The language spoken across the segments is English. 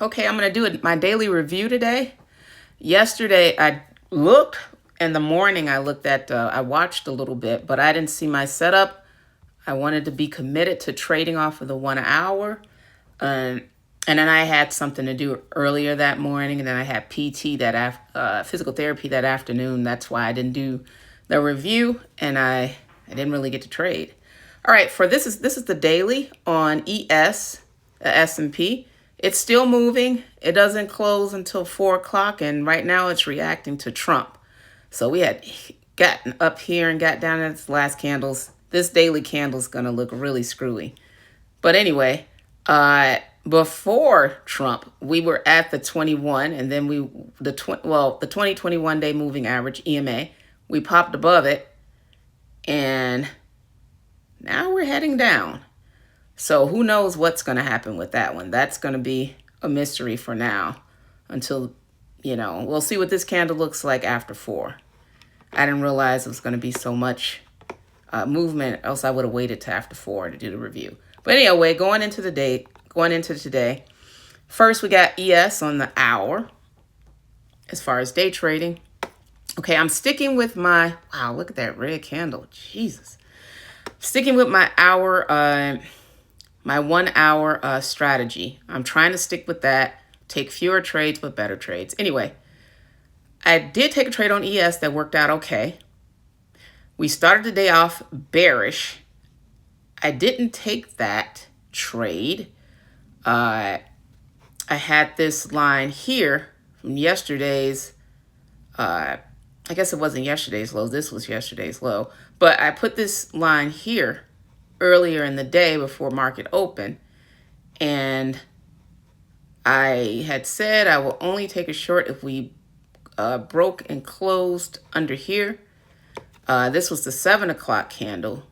Okay, I'm going to do my daily review today. Yesterday, I looked in the morning. I watched a little bit, but I didn't see my setup. I wanted to be committed to trading off of the 1 hour. Um, and then I had something to do earlier that morning, and then I had PT physical therapy that afternoon. That's why I didn't do the review, and I didn't really get to trade. All right, this is the daily on S&P. It's still moving. It doesn't close until 4 o'clock, and right now it's reacting to Trump. So we had gotten up here and got down at its last candles. This daily candle is going to look really screwy. But anyway, before Trump, we were at the 21, and then the 2021 day moving average, EMA. We popped above it, and now we're heading down. So who knows what's going to happen with that one? That's going to be a mystery for now until, we'll see what this candle looks like after 4. I didn't realize it was going to be so much movement, else I would have waited to after 4 to do the review. But anyway, going into today, first we got ES on the hour as far as day trading. Okay, I'm sticking with wow, look at that red candle. Jesus. Sticking with my hour, my 1 hour strategy. I'm trying to stick with that, take fewer trades, but better trades. Anyway, I did take a trade on ES that worked out okay. We started the day off bearish. I didn't take that trade. I had this line here from yesterday's, I guess it wasn't yesterday's low. This was yesterday's low. But I put this line here earlier in the day before market open. And I had said I will only take a short if we broke and closed under here. This was the 7 o'clock candle.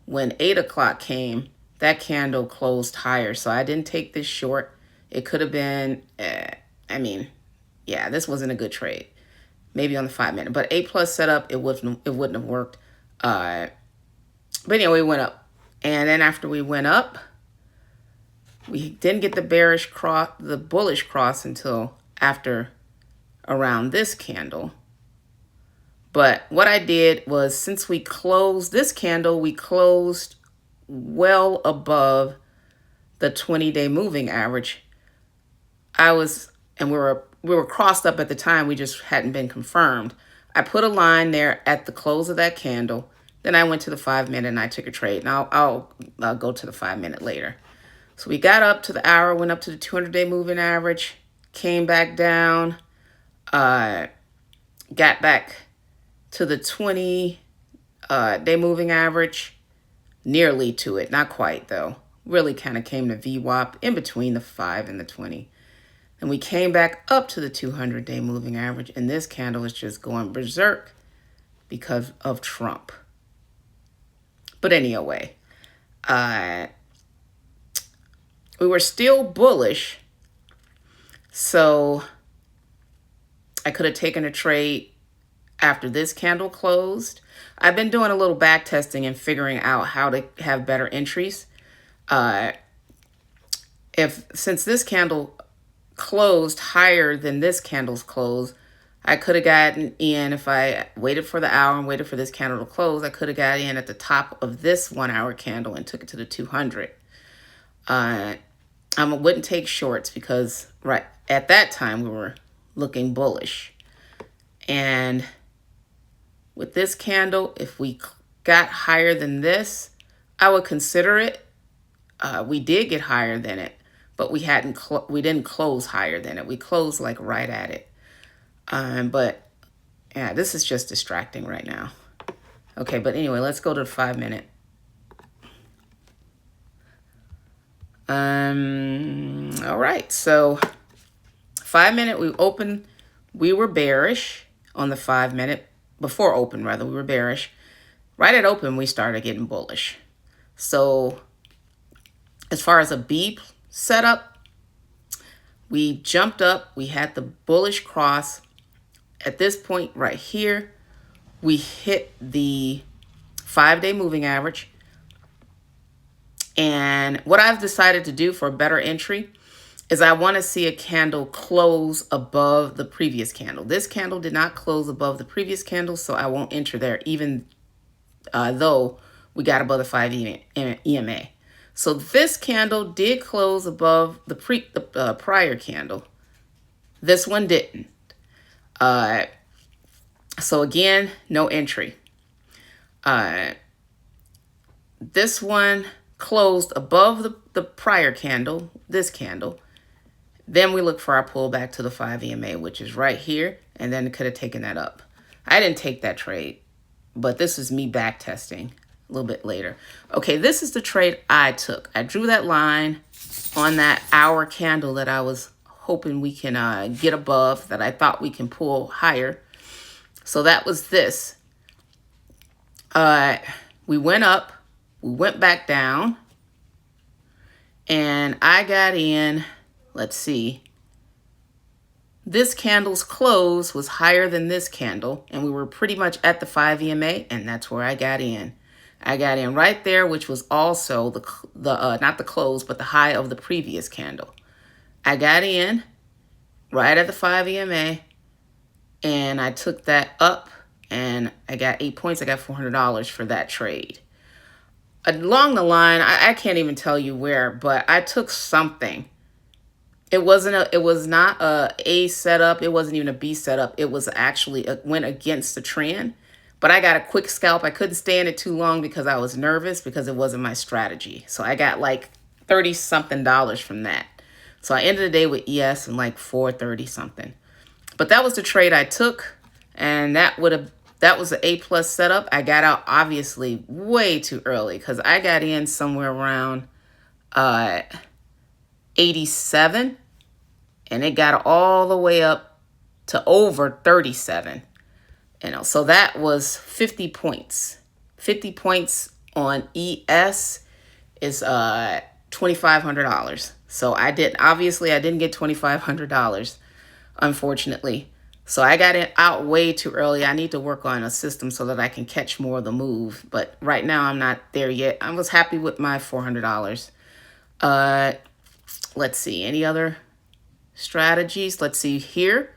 When 8 o'clock came, that candle closed higher. So I didn't take this short. It could have been, this wasn't a good trade. Maybe on the 5 minute. But 8+ setup, it wouldn't have worked. But anyway, we went up. And then after we went up, we didn't get the bullish cross until after around this candle. But what I did was, since we closed this candle, we closed well above the 20-day moving average. We were crossed up at the time. We just hadn't been confirmed. I put a line there at the close of that candle. Then I went to the 5 minute and I took a trade. And I'll go to the 5 minute later. So we got up to the hour, went up to the 200-day moving average, came back down, got back to the 20-day moving average, nearly to it. Not quite, though. Really kind of came to VWAP in between the 5 and the 20. And we came back up to the 200-day moving average, and this candle is just going berserk because of Trump. But anyway, we were still bullish, so I could have taken a trade after this candle closed. I've been doing a little back testing and figuring out how to have better entries. Since this candle closed higher than this candle's close, I could have gotten in. If I waited for the hour and waited for this candle to close, I could have got in at the top of this 1 hour candle and took it to the 200. I wouldn't take shorts because right at that time we were looking bullish. And with this candle, if we got higher than this, I would consider it. We did get higher than it, but we didn't close higher than it. We closed like right at it. But yeah, this is just distracting right now. Okay, but anyway, let's go to the 5 minute. All right, so 5 minute, we were bearish on the 5 minute. Before open, rather, we were bearish. Right at open, we started getting bullish. So as far as a B setup, we jumped up. We had the bullish cross. At this point right here, we hit the 5-day moving average. And what I've decided to do for a better entry is I want to see a candle close above the previous candle. This candle did not close above the previous candle, so I won't enter there, even though we got above the 5 EMA. So this candle did close above the prior candle. This one didn't. So again, no entry. This one closed above the prior candle, this candle. Then we look for our pullback to the 5 EMA, which is right here, and then it could have taken that up. I didn't take that trade, but this is me back testing a little bit later. Okay, this is the trade I took. I drew that line on that hour candle that I was hoping we can get above, that I thought we can pull higher. So that was this. We went up, we went back down, and I got in, let's see, this candle's close was higher than this candle, and we were pretty much at the 5 EMA, and that's where I got in. I got in right there, which was also the not the close, but the high of the previous candle. I got in right at the 5 EMA, and I took that up, and I got 8 points. I got $400 for that trade. Along the line, I can't even tell you where, but I took something. It was not a A setup. It wasn't even a B setup. It was actually went against the trend. But I got a quick scalp. I couldn't stay in it too long because I was nervous because it wasn't my strategy. So I got like 30 something dollars from that. So I ended the day with ES and like 430 something. But that was the trade I took, and that was an A+ setup. I got out obviously way too early because I got in somewhere around 87, and it got all the way up to over 37. So that was 50 points. 50 points on ES is $2,500. So I didn't get $2,500, unfortunately. So I got it out way too early. I need to work on a system so that I can catch more of the move. But right now I'm not there yet. I was happy with my $400. Let's see, any other strategies? Let's see here.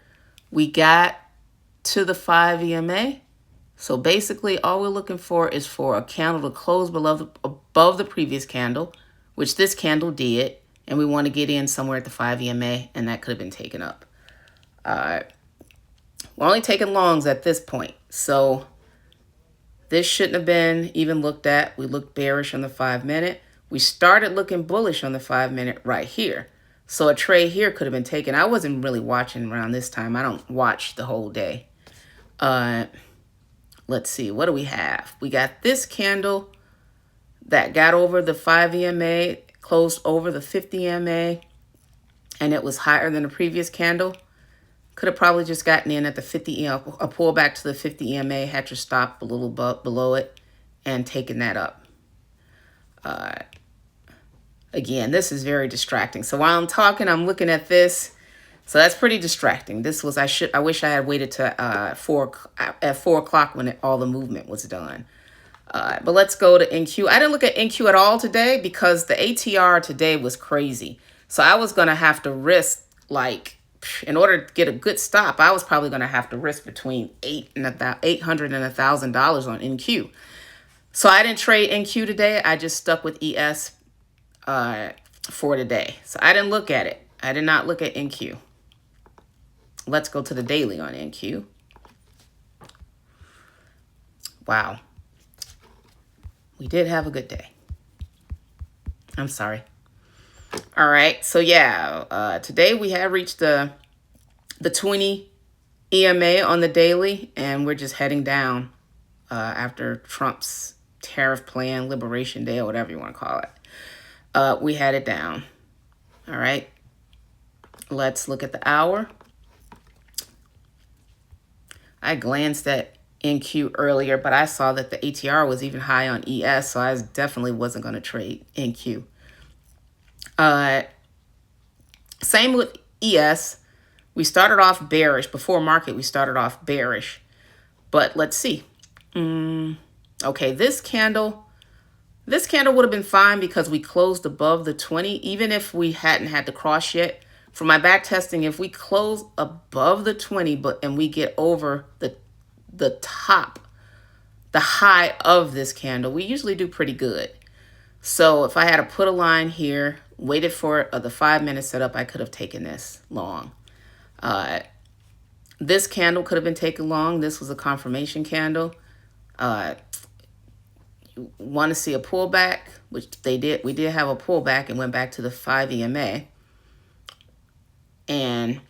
We got to the 5 EMA. So basically all we're looking for is for a candle to close above the previous candle, which this candle did. And we want to get in somewhere at the 5 EMA, and that could have been taken up. We're only taking longs at this point. So this shouldn't have been even looked at. We looked bearish on the 5 minute. We started looking bullish on the 5 minute right here. So a trade here could have been taken. I wasn't really watching around this time. I don't watch the whole day. Let's see. What do we have? We got this candle that got over the 5 EMA, closed over the 50 EMA, and it was higher than the previous candle. Could have probably just gotten in at the 50 EMA, a pullback to the 50 EMA, had your stop a little below it, and taken that up. Again, this is very distracting. So while I'm talking, I'm looking at this. So that's pretty distracting. This was, I wish I had waited to 4 o'clock when all the movement was done. But let's go to NQ. I didn't look at NQ at all today because the ATR today was crazy. So I was going to have to risk, like, in order to get a good stop, I was probably going to have to risk between $800 and $1,000 on NQ. So I didn't trade NQ today. I just stuck with ES for today. So I didn't look at it. I did not look at NQ. Let's go to the daily on NQ. Wow. We did have a good day. I'm sorry. All right. So yeah, today we have reached the 20 EMA on the daily, and we're just heading down after Trump's tariff plan, Liberation Day, or whatever you want to call it. We had it down. All right. Let's look at the hour. I glanced at NQ earlier, but I saw that the ATR was even high on ES, so I definitely wasn't going to trade NQ. Same with ES. We started off bearish. Before market, we started off bearish. But let's see. Okay, this candle This candle would have been fine because we closed above the 20, even if we hadn't had the cross yet. For my back testing, if we close above the 20 and we get over the top, the high of this candle, we usually do pretty good. So if I had to put a line here, waited for the 5-minute setup, I could have taken this long. This candle could have been taken long. This was a confirmation candle. You want to see a pullback, which they did. We did have a pullback and went back to the 5 EMA. And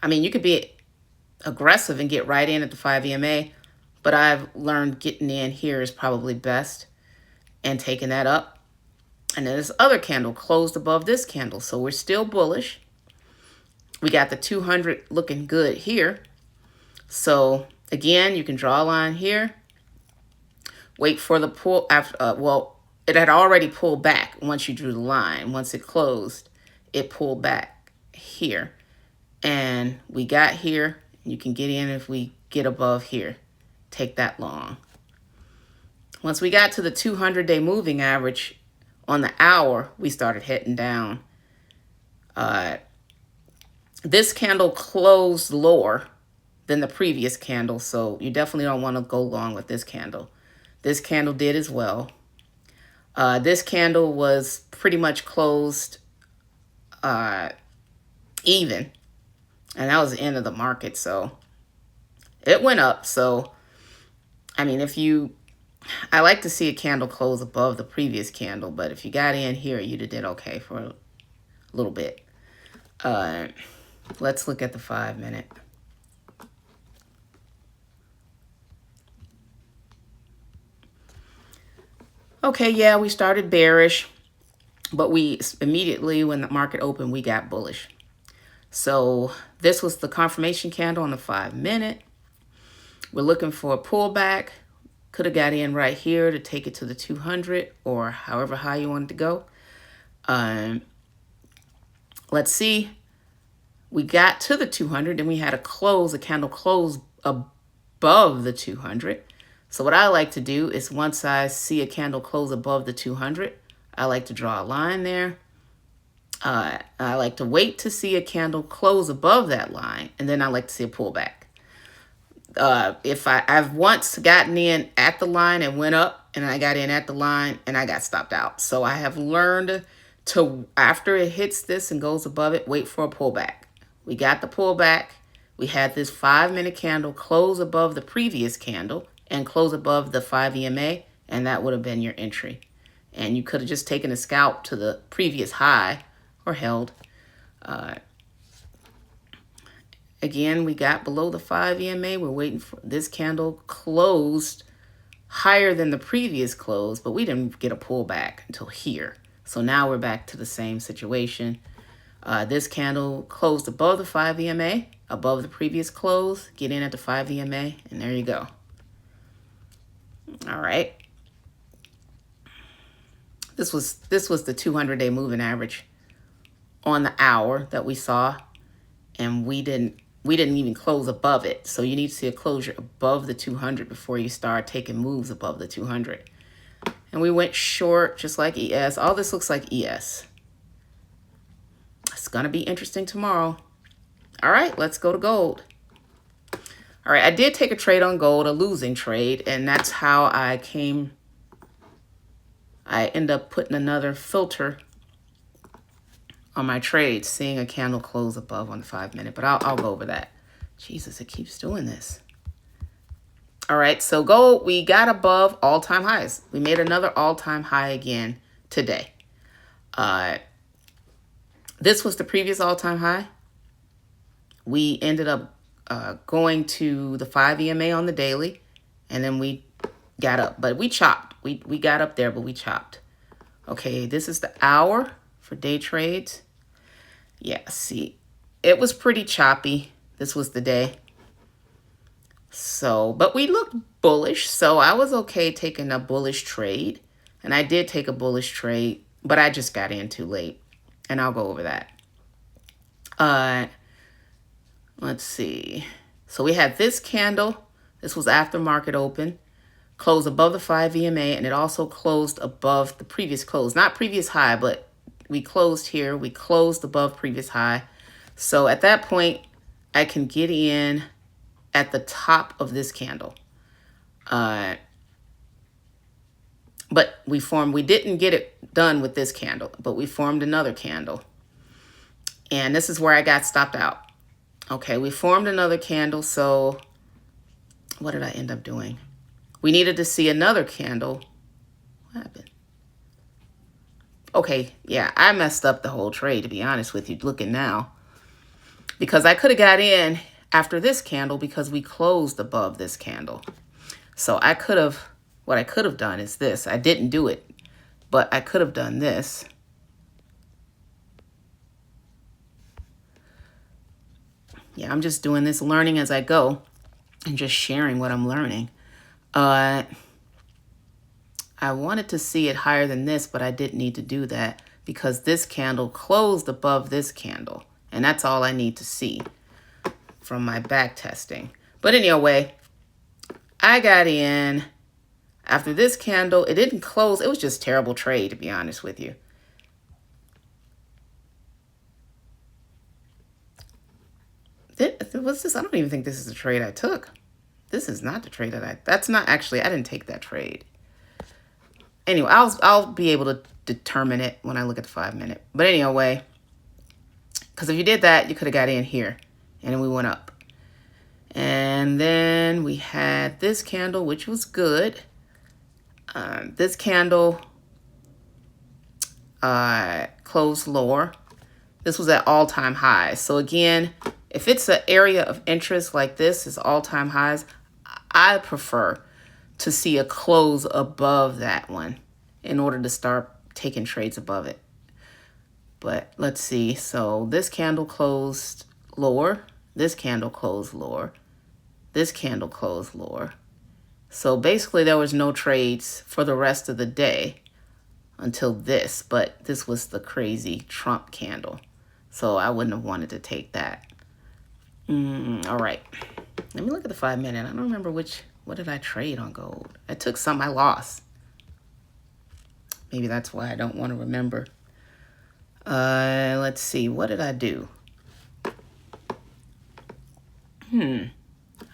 I mean, you could be aggressive and get right in at the 5 EMA, but I've learned getting in here is probably best and taking that up. And then this other candle closed above this candle, so we're still bullish. We got the 200 looking good here. So again, you can draw a line here. Wait for the pull after, well, it had already pulled back once you drew the line. Once it closed, it pulled back here. And we got here. You can get in if we get above here. Take that long. Once we got to the 200-day moving average on the hour, we started heading down. This candle closed lower than the previous candle, so you definitely don't want to go long with this candle. This candle did as well. This candle was pretty much closed even. And that was the end of the market. So it went up. So, I mean, I like to see a candle close above the previous candle. But if you got in here, you did okay for a little bit. Let's look at the 5-minute. Okay, yeah, we started bearish, but we immediately, when the market opened, we got bullish. So this was the confirmation candle on the 5-minute. We're looking for a pullback. Could have got in right here to take it to the 200 or however high you wanted to go. Let's see. We got to the 200 and we had a candle close above the 200. So what I like to do is once I see a candle close above the 200, I like to draw a line there. I like to wait to see a candle close above that line, and then I like to see a pullback. If I've once gotten in at the line and went up, and I got in at the line and I got stopped out. So I have learned to, after it hits this and goes above it, wait for a pullback. We got the pullback. We had this 5-minute candle close above the previous candle and close above the 5 EMA, and that would have been your entry. And you could have just taken a scalp to the previous high or held. Again, we got below the 5 EMA. We're waiting for this candle closed higher than the previous close, but we didn't get a pullback until here. So now we're back to the same situation. This candle closed above the 5 EMA, above the previous close. Get in at the 5 EMA, and there you go. All right. This was the 200-day moving average on the hour that we saw, and we didn't even close above it. So you need to see a closure above the 200 before you start taking moves above the 200. And we went short just like ES. All this looks like ES. It's going to be interesting tomorrow. All right, let's go to gold. All right, I did take a trade on gold, a losing trade, and that's how I end up putting another filter on my trade, seeing a candle close above on the 5-minute, but I'll go over that. Jesus, it keeps doing this. All right, so gold, we got above all-time highs. We made another all-time high again today. This was the previous all-time high. We ended up going to the 5 EMA on the daily, and then we got up, but we chopped. We got up there, but we chopped. Okay, this is the hour for day trades. Yeah, see, it was pretty choppy. This was the day. So, but we looked bullish, so I was okay taking a bullish trade. And I did take a bullish trade, but I just got in too late. And I'll go over that. Let's see. So we had this candle. This was after market open. closed above the 5 EMA, and it also closed above the previous close. Not previous high, but we closed here. We closed above previous high. So at that point, I can get in at the top of this candle. But we didn't get it done with this candle, but we formed another candle. And this is where I got stopped out. Okay, we formed another candle, so what did I end up doing? We needed to see another candle. What happened? Okay, yeah, I messed up the whole trade, to be honest with you, looking now. Because I could have got in after this candle because we closed above this candle. So what I could have done is this. I didn't do it, but I could have done this. Yeah, I'm just doing this, learning as I go, and just sharing what I'm learning. I wanted to see it higher than this, but I didn't need to do that because this candle closed above this candle. And that's all I need to see from my back testing. But anyway, I got in after this candle. It didn't close. It was just terrible trade, to be honest with you. What's this? I don't even think this is the trade I took. This is not the trade that's not actually, I didn't take that trade. Anyway, I'll be able to determine it when I look at the 5 minute. But anyway, because if you did that, you could have got in here and then we went up. And then we had this candle, which was good. This candle closed lower. This was at all-time highs. So again, if it's an area of interest like this is all-time highs, I prefer to see a close above that one in order to start taking trades above it. But let's see. So this candle closed lower. This candle closed lower. This candle closed lower. So basically there was no trades for the rest of the day until this. But this was the crazy Trump candle. So I wouldn't have wanted to take that. All right. Let me look at the 5 minute. I don't remember what did I trade on gold? I took some I lost. Maybe that's why I don't want to remember. Let's see. What did I do? Oh,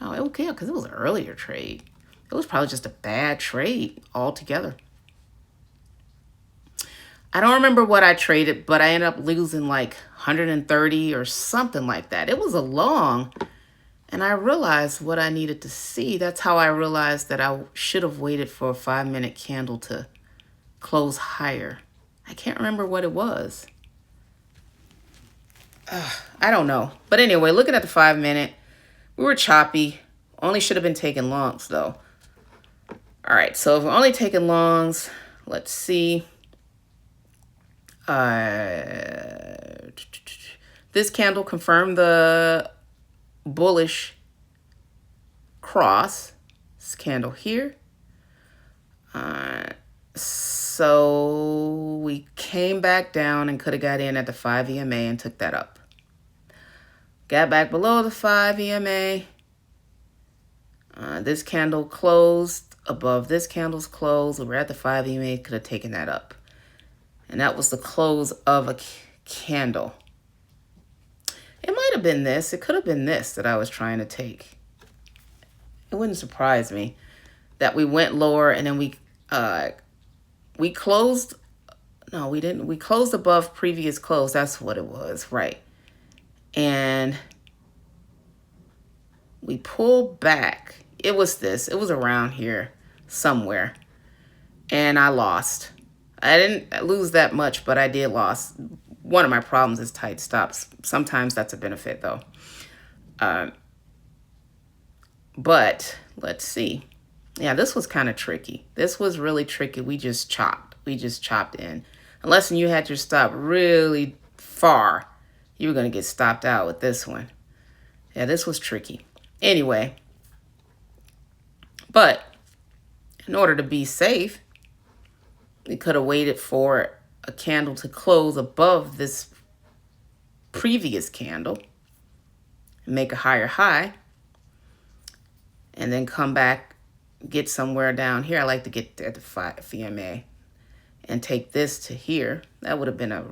okay, because it was an earlier trade. It was probably just a bad trade altogether. I don't remember what I traded, but I ended up losing like 130 or something like that. It was a long, and I realized what I needed to see. That's how I realized that I should have waited for a 5 minute candle to close higher. I can't remember what it was. I don't know. But anyway, looking at the 5 minute, we were choppy. Only should have been taking longs though. All right, so if we're only taking longs, let's see. This candle confirmed the bullish cross. This candle here. So we came back down and could have got in at the 5 EMA and took that up. Got back below the 5 EMA. This candle closed above this candle's close. We were at the 5 EMA, could have taken that up. And that was the close of a candle. It might have been this. It could have been this that I was trying to take. It wouldn't surprise me that we went lower and then we closed. No, we didn't. We closed above previous close. That's what it was, right? And we pulled back. It was this. It was around here somewhere. And I lost. I didn't lose that much, but I did lose. One of my problems is tight stops. Sometimes that's a benefit, though. But let's see. Yeah, this was kind of tricky. This was really tricky. We just chopped. We just chopped in. Unless you had your stop really far, you were going to get stopped out with this one. Yeah, this was tricky. Anyway, but in order to be safe, we could have waited for a candle to close above this previous candle and make a higher high and then come back get somewhere down here. I like to get at the 5 EMA and take this to here. That would have been a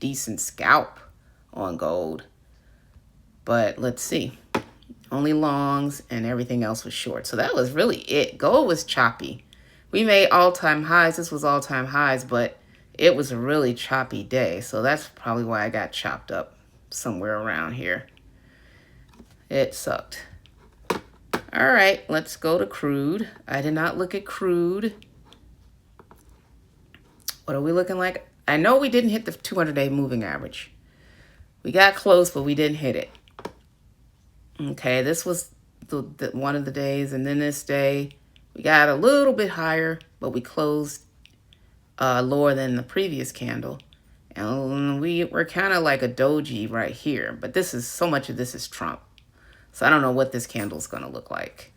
decent scalp on gold. But let's see. Only longs and everything else was short. So that was really it. Gold was choppy. We made all-time highs. This was all-time highs, but it was a really choppy day. So that's probably why I got chopped up somewhere around here. It sucked. All right, let's go to crude. I did not look at crude. What are we looking like? I know we didn't hit the 200-day moving average. We got close, but we didn't hit it. Okay, this was the one of the days, and then this day we got a little bit higher, but we closed lower than the previous candle. And we're kind of like a doji right here, but this is, so much of this is Trump. So I don't know what this candle is going to look like.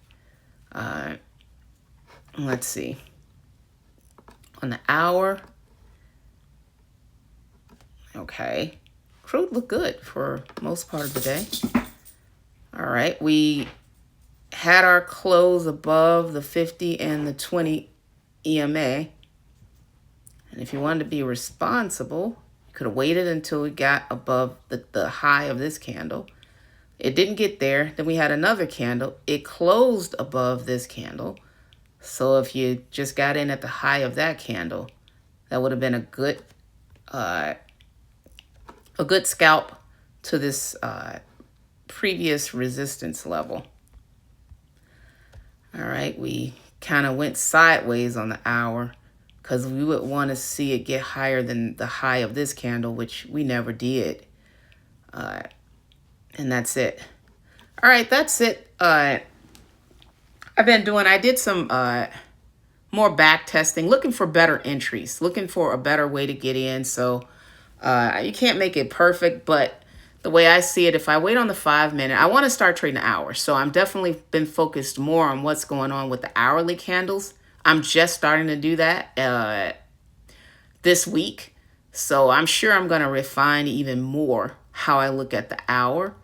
Let's see. On the hour, okay, crude looked good for most part of the day. All right, we had our close above the 50 and the 20 EMA. And if you wanted to be responsible, you could have waited until we got above the high of this candle. It didn't get there. Then we had another candle. It closed above this candle. So if you just got in at the high of that candle, that would have been a good scalp to this previous resistance level. All right, we kind of went sideways on the hour because we would want to see it get higher than the high of this candle, which we never did. And that's it. All right, that's it. I did some more back testing, looking for better entries, looking for a better way to get in. So you can't make it perfect, but the way I see it, if I wait on the 5 minute, I want to start trading the hours. So I'm definitely been focused more on what's going on with the hourly candles. I'm just starting to do that this week. So I'm sure I'm going to refine even more how I look at the hour.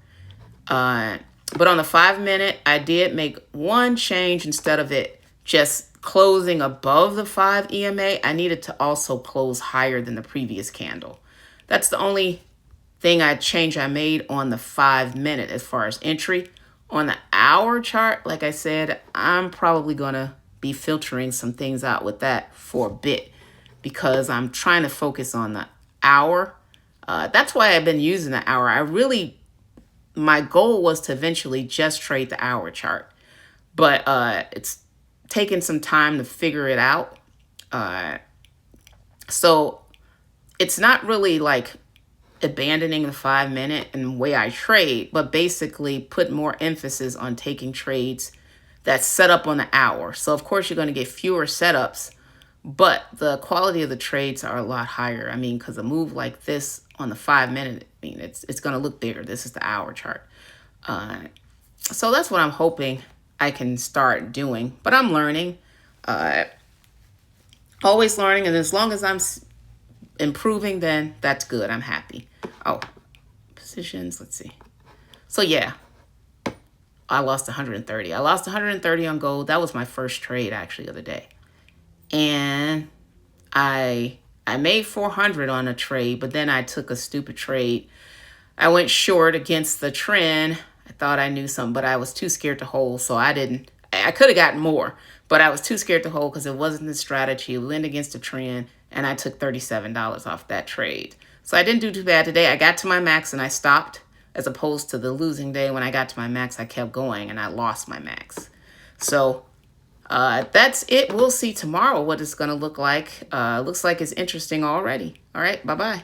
But on the 5 minute, I did make one change. Instead of it just closing above the 5 EMA, I needed to also close higher than the previous candle. That's the only change I made on the 5 minute as far as entry. On the hour chart, like I said, I'm probably going to be filtering some things out with that for a bit because I'm trying to focus on the hour. That's why I've been using the hour. My goal was to eventually just trade the hour chart, but it's taken some time to figure it out. So it's not really like abandoning the 5 minute and the way I trade, but basically put more emphasis on taking trades that's set up on the hour. So of course you're going to get fewer setups, but the quality of the trades are a lot higher. I mean, because a move like this on the 5 minute, I mean, it's going to look bigger. This is the hour chart. So that's what I'm hoping I can start doing, but I'm learning, always learning. And as long as I'm improving, then that's good. I'm happy. Oh, positions. Let's see. So yeah, I lost 130. I lost 130 on gold. That was my first trade actually of the day. And I made 400 on a trade, but then I took a stupid trade. I went short against the trend. I thought I knew something, but I was too scared to hold. So I could have gotten more, but I was too scared to hold because it wasn't the strategy. It went against the trend, and I took $37 off that trade. So I didn't do too bad today. I got to my max and I stopped, as opposed to the losing day. When I got to my max, I kept going and I lost my max. So that's it. We'll see tomorrow what it's going to look like. Looks like it's interesting already. All right, bye-bye.